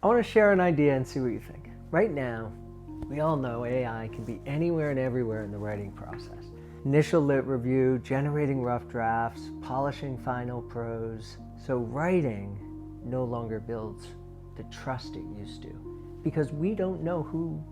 I want to share an idea and see what you think. Right now, we all know AI can be anywhere and everywhere in the writing process. Initial lit review, generating rough drafts, polishing final prose. So writing no longer builds the trust it used to because we don't know who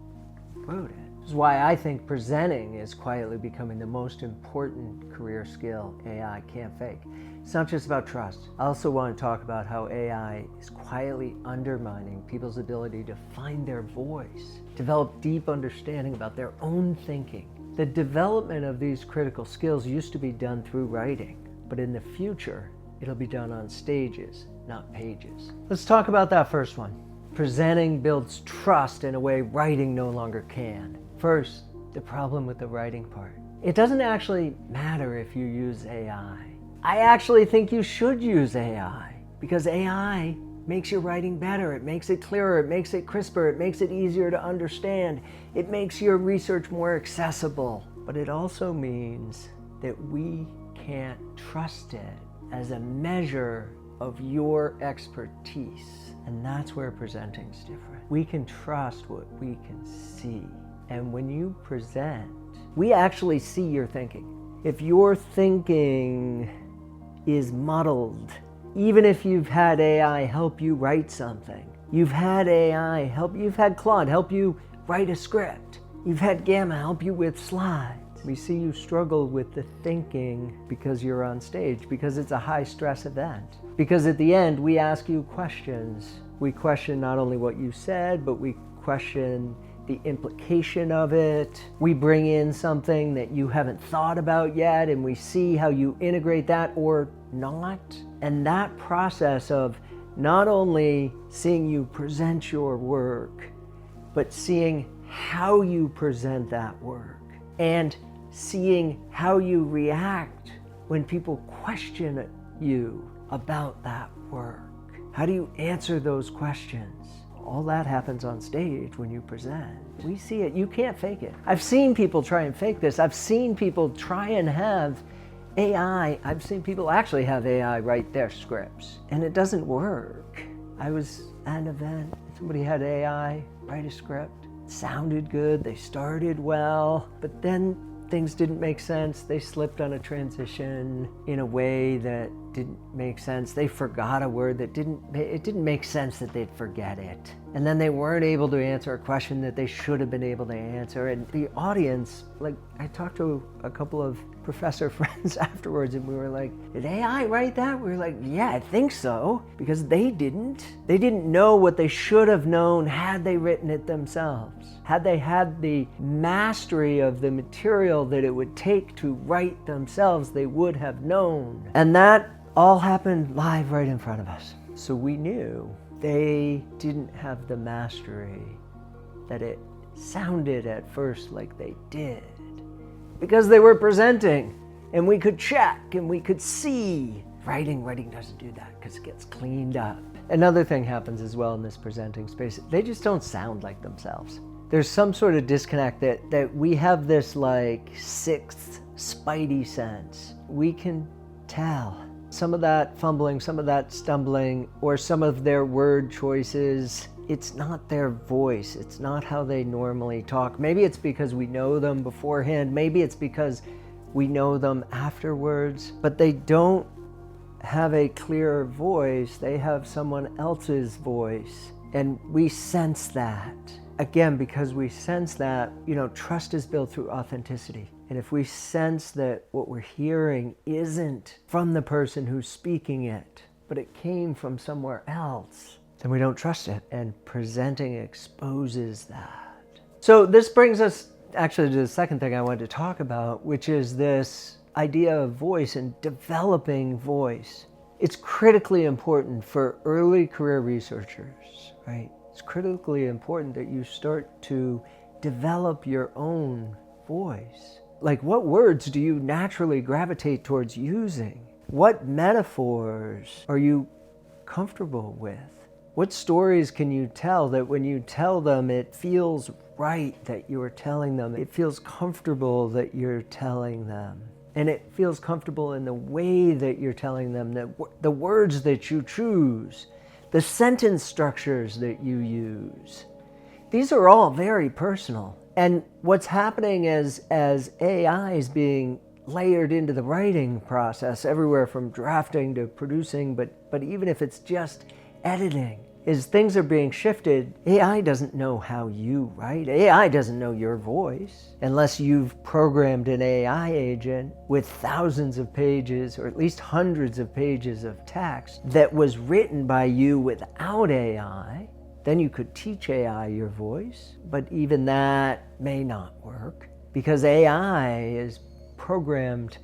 wrote it. This is why I think presenting is quietly becoming the most important career skill AI can't fake. It's not just about trust. I also want to talk about how AI is quietly undermining people's ability to find their voice, develop deep understanding about their own thinking. The development of these critical skills used to be done through writing, but in the future, it'll be done on stages, not pages. Let's talk about that first one. Presenting builds trust in a way writing no longer can. First, the problem with the writing part. It doesn't actually matter if you use AI. I actually think you should use AI because AI makes your writing better. It makes it clearer. It makes it crisper. It makes it easier to understand. It makes your research more accessible. But it also means that we can't trust it as a measure of your expertise. And that's where presenting's different. We can trust what we can see. And when you present, we actually see your thinking. If your thinking is muddled, even if you've had AI help you write something, you've had Claude help you write a script, you've had Gamma help you with slides. We see you struggle with the thinking because you're on stage, because it's a high stress event. Because at the end, we ask you questions. We question not only what you said, but we question the implication of it. We bring in something that you haven't thought about yet, and we see how you integrate that or not. And that process of not only seeing you present your work, but seeing how you present that work and seeing how you react when people question you about that work. How do you answer those questions? All that happens on stage when you present. We see it. You can't fake it. I've seen people try and fake this. I've seen people try and have AI. I've seen people actually have AI write their scripts, and it doesn't work. I was at an event. Somebody had AI write a script. It sounded good. They started well, but then things didn't make sense. They slipped on a transition in a way that didn't make sense. They forgot a word that it didn't make sense that they'd forget it. And then they weren't able to answer a question that they should have been able to answer. And the audience, like, I talked to a couple of professor friends afterwards, and we were like, did AI write that? We were like, yeah, I think so, because they didn't know what they should have known had they written it themselves. Had they had the mastery of the material that it would take to write themselves, they would have known. And that all happened live right in front of us. So we knew they didn't have the mastery that it sounded at first like they did, because they were presenting and we could check and we could see. Writing doesn't do that because it gets cleaned up. Another thing happens as well in this presenting space. They just don't sound like themselves. There's some sort of disconnect that we have this like sixth spidey sense. We can tell some of that fumbling, some of that stumbling, or some of their word choices. It's not their voice. It's not how they normally talk. Maybe it's because we know them beforehand. Maybe it's because we know them afterwards, but they don't have a clear voice. They have someone else's voice, and we sense that. Again, because we sense that, trust is built through authenticity. And if we sense that what we're hearing isn't from the person who's speaking it, but it came from somewhere else, then we don't trust it. And presenting exposes that. So this brings us actually to the second thing I wanted to talk about, which is this idea of voice and developing voice. It's critically important for early career researchers, right? It's critically important that you start to develop your own voice. Like, what words do you naturally gravitate towards using? What metaphors are you comfortable with? What stories can you tell that when you tell them, it feels right that you're telling them? It feels comfortable that you're telling them. And it feels comfortable in the way that you're telling them, that the words that you choose, the sentence structures that you use. These are all very personal. And what's happening as AI is being layered into the writing process, everywhere from drafting to producing, but even if it's just editing, is things are being shifted. AI doesn't know how you write. AI doesn't know your voice unless you've programmed an AI agent with thousands of pages, or at least hundreds of pages of text that was written by you without AI. Then you could teach AI your voice, but even that may not work because AI is programmed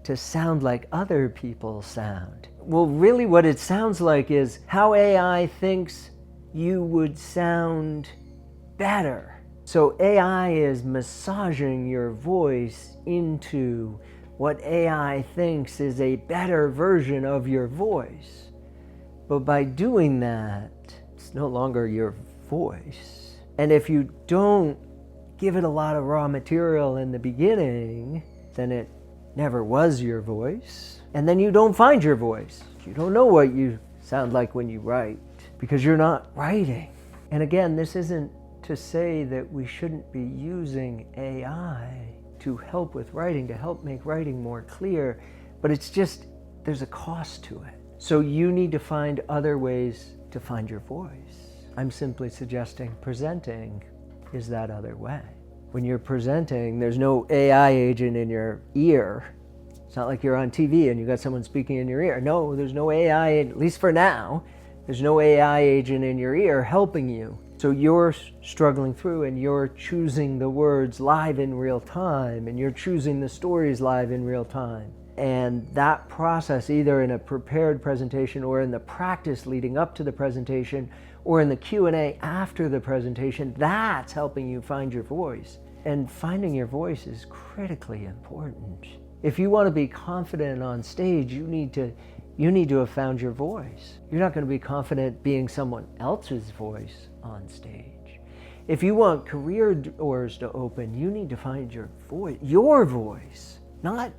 to sound like other people sound. Well, really what it sounds like is how AI thinks you would sound better. So AI is massaging your voice into what AI thinks is a better version of your voice. But by doing that, it's no longer your voice. And if you don't give it a lot of raw material in the beginning, then it never was your voice. And then you don't find your voice. You don't know what you sound like when you write because you're not writing. And again, this isn't to say that we shouldn't be using AI to help with writing, to help make writing more clear, but it's just, there's a cost to it. So you need to find other ways to find your voice. I'm simply suggesting presenting is that other way. When you're presenting, there's no AI agent in your ear. It's not like you're on TV and you got someone speaking in your ear. No, there's no AI, at least for now, there's no AI agent in your ear helping you. So you're struggling through and you're choosing the words live in real time and you're choosing the stories live in real time. And that process, either in a prepared presentation or in the practice leading up to the presentation or in the Q&A after the presentation, that's helping you find your voice. And finding your voice is critically important. If you want to be confident on stage, you need to have found your voice. You're not going to be confident being someone else's voice on stage. If you want career doors to open, you need to find your voice, not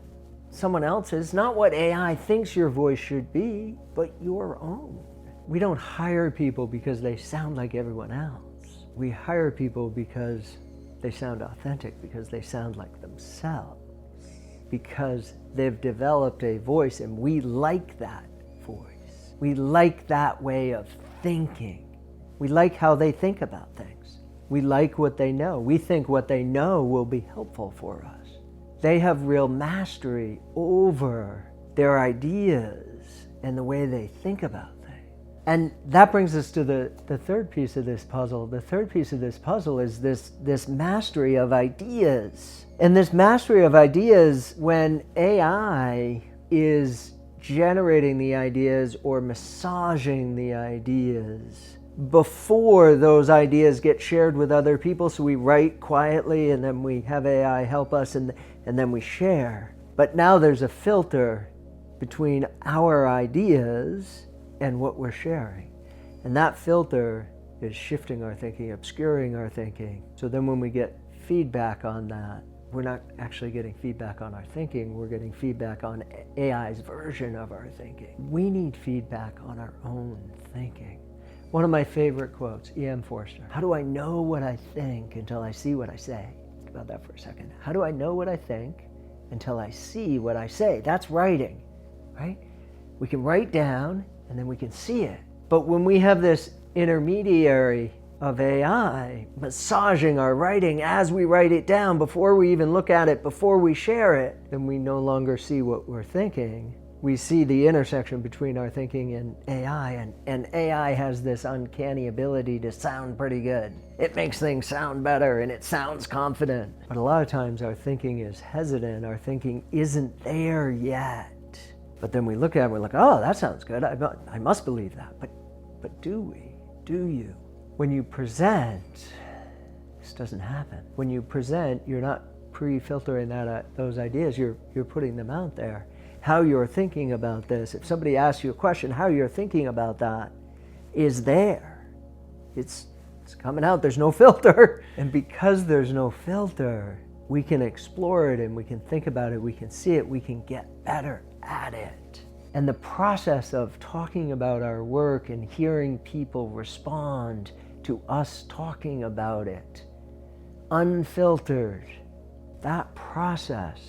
someone else's, not what AI thinks your voice should be, but your own. We don't hire people because they sound like everyone else. We hire people because they sound authentic, because they sound like themselves, because they've developed a voice and we like that voice. We like that way of thinking. We like how they think about things. We like what they know. We think what they know will be helpful for us. They have real mastery over their ideas and the way they think about things. And that brings us to the third piece of this puzzle. The third piece of this puzzle is this mastery of ideas. And this mastery of ideas, when AI is generating the ideas or massaging the ideas before those ideas get shared with other people. So we write quietly and then we have AI help us and then we share. But now there's a filter between our ideas and what we're sharing. And that filter is shifting our thinking, obscuring our thinking. So then when we get feedback on that, we're not actually getting feedback on our thinking, we're getting feedback on AI's version of our thinking. We need feedback on our own thinking. One of my favorite quotes, E.M. Forster. How do I know what I think until I see what I say? Think about that for a second. How do I know what I think until I see what I say? That's writing, right? We can write down and then we can see it. But when we have this intermediary of AI massaging our writing as we write it down, before we even look at it, before we share it, then we no longer see what we're thinking. We see the intersection between our thinking and AI, and AI has this uncanny ability to sound pretty good. It makes things sound better and it sounds confident. But a lot of times our thinking is hesitant, our thinking isn't there yet. But then we look at it and we're like, oh, that sounds good, I must believe that. But do we? Do you? When you present, this doesn't happen. When you present, you're not pre-filtering those ideas, you're putting them out there. How you're thinking about this, if somebody asks you a question, how you're thinking about that is there. It's coming out, there's no filter. And because there's no filter, we can explore it and we can think about it, we can see it, we can get better at it. And the process of talking about our work and hearing people respond to us talking about it, unfiltered, that process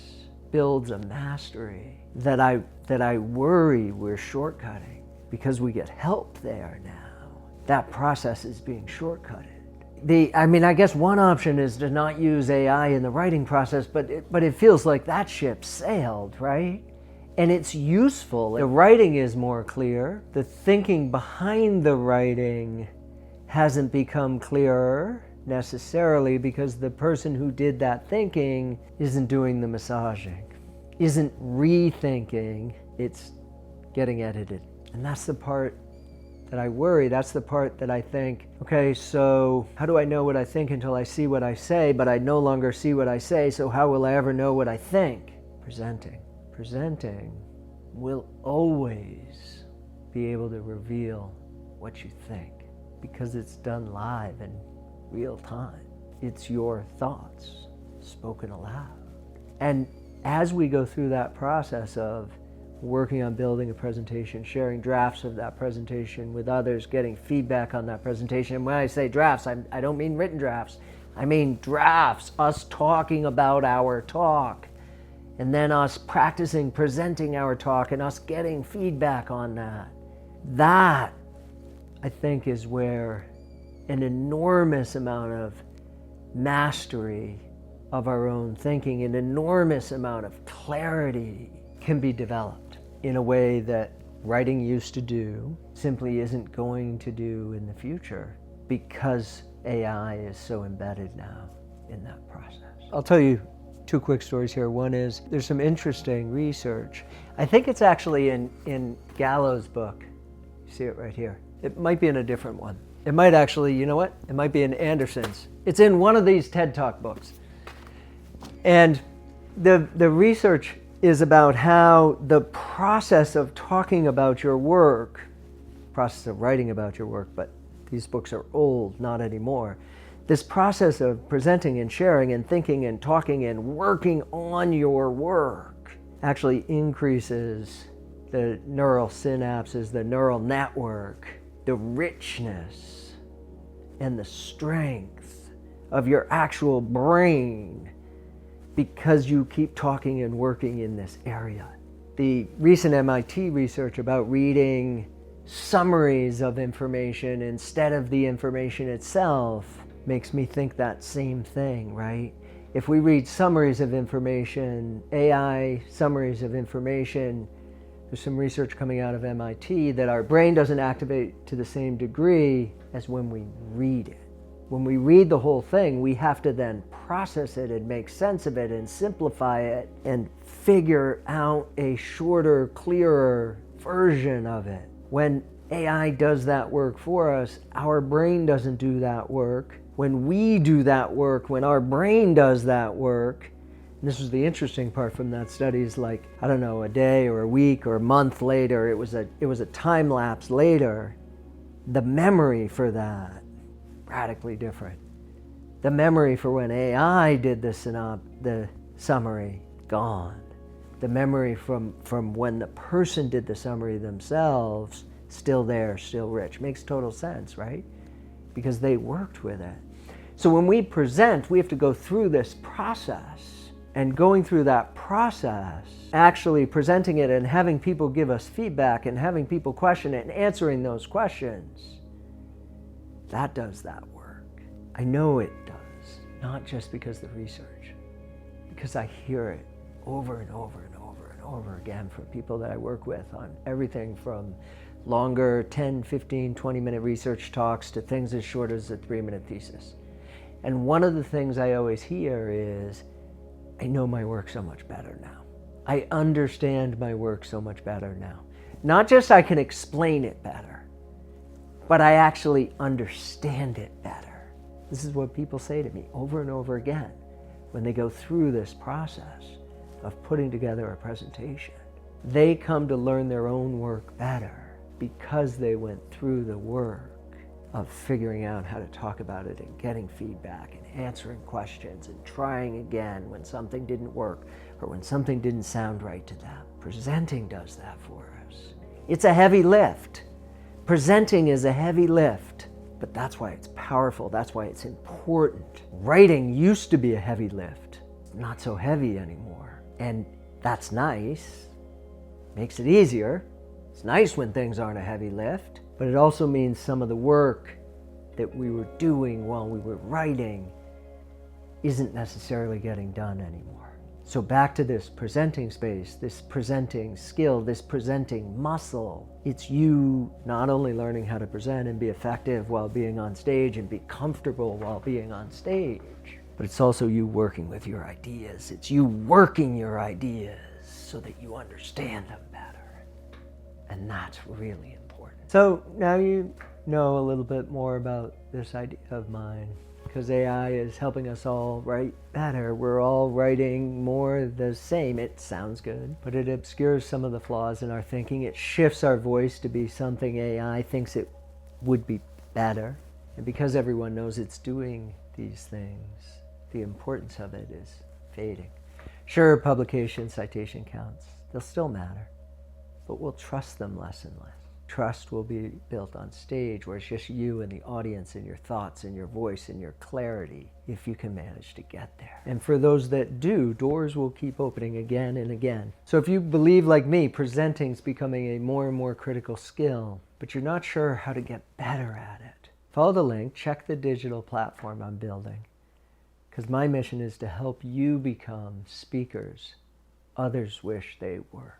builds a mastery that I worry we're shortcutting because we get help there now. That process is being shortcutted. I guess one option is to not use AI in the writing process, but it feels like that ship sailed, right? And it's useful. The writing is more clear. The thinking behind the writing hasn't become clearer necessarily because the person who did that thinking isn't doing the massaging, isn't rethinking, it's getting edited. And that's the part that I worry. That's the part that I think, okay, so how do I know what I think until I see what I say, but I no longer see what I say, so how will I ever know what I think? Presenting will always be able to reveal what you think because it's done live in real time. It's your thoughts spoken aloud. And as we go through that process of working on building a presentation, sharing drafts of that presentation with others, getting feedback on that presentation. And when I say drafts, I don't mean written drafts. I mean drafts, us talking about our talk, and then us practicing presenting our talk and us getting feedback on that. That, I think, is where an enormous amount of mastery of our own thinking, an enormous amount of clarity can be developed in a way that writing used to do simply isn't going to do in the future because AI is so embedded now in that process. I'll tell you two quick stories here. One is there's some interesting research. I think it's actually in Gallo's book. You see it right here. It might be in a different one. It might actually, you know what? It might be in Anderson's. It's in one of these TED Talk books. And the research is about how the process of talking about your work, process of writing about your work, but these books are old, not anymore. This process of presenting and sharing and thinking and talking and working on your work actually increases the neural synapses, the neural network, the richness and the strength of your actual brain because you keep talking and working in this area. The recent MIT research about reading summaries of information instead of the information itself makes me think that same thing, right? If we read summaries of information, AI summaries of information, there's some research coming out of MIT that our brain doesn't activate to the same degree as when we read it. When we read the whole thing, we have to then process it and make sense of it and simplify it and figure out a shorter, clearer version of it. When AI does that work for us, our brain doesn't do that work. When we do that work, when our brain does that work, and this was the interesting part from that study, is like, I don't know, a day or a week or a month later, it was a time lapse later, the memory for that, radically different. The memory for when AI did the summary, gone. The memory from when the person did the summary themselves, still there, still rich. Makes total sense, right? Because they worked with it. So when we present, we have to go through this process. And going through that process, actually presenting it and having people give us feedback and having people question it and answering those questions, that does that work. I know it does, not just because of the research, because I hear it over and over and over and over again from people that I work with on everything from longer 10, 15, 20-minute research talks to things as short as a 3-minute thesis. And one of the things I always hear is, I know my work so much better now. I understand my work so much better now. Not just I can explain it better, but I actually understand it better. This is what people say to me over and over again when they go through this process of putting together a presentation. They come to learn their own work better because they went through the work of figuring out how to talk about it and getting feedback and answering questions and trying again when something didn't work or when something didn't sound right to them. Presenting does that for us. It's a heavy lift. Presenting is a heavy lift, but that's why it's powerful. That's why it's important. Writing used to be a heavy lift, not so heavy anymore. And that's nice. Makes it easier. It's nice when things aren't a heavy lift, but it also means some of the work that we were doing while we were writing isn't necessarily getting done anymore. So back to this presenting space, this presenting skill, this presenting muscle. It's you not only learning how to present and be effective while being on stage and be comfortable while being on stage, but it's also you working with your ideas. It's you working your ideas so that you understand them better. And that's really important. So now you know a little bit more about this idea of mine, because AI is helping us all write better. We're all writing more the same. It sounds good, but it obscures some of the flaws in our thinking. It shifts our voice to be something AI thinks it would be better. And because everyone knows it's doing these things, the importance of it is fading. Sure, publication, citation counts, they'll still matter, but we'll trust them less and less. Trust will be built on stage where it's just you and the audience and your thoughts and your voice and your clarity, if you can manage to get there. And for those that do, doors will keep opening again and again. So if you believe like me, presenting is becoming a more and more critical skill, but you're not sure how to get better at it, follow the link, check the digital platform I'm building, because my mission is to help you become speakers others wish they were.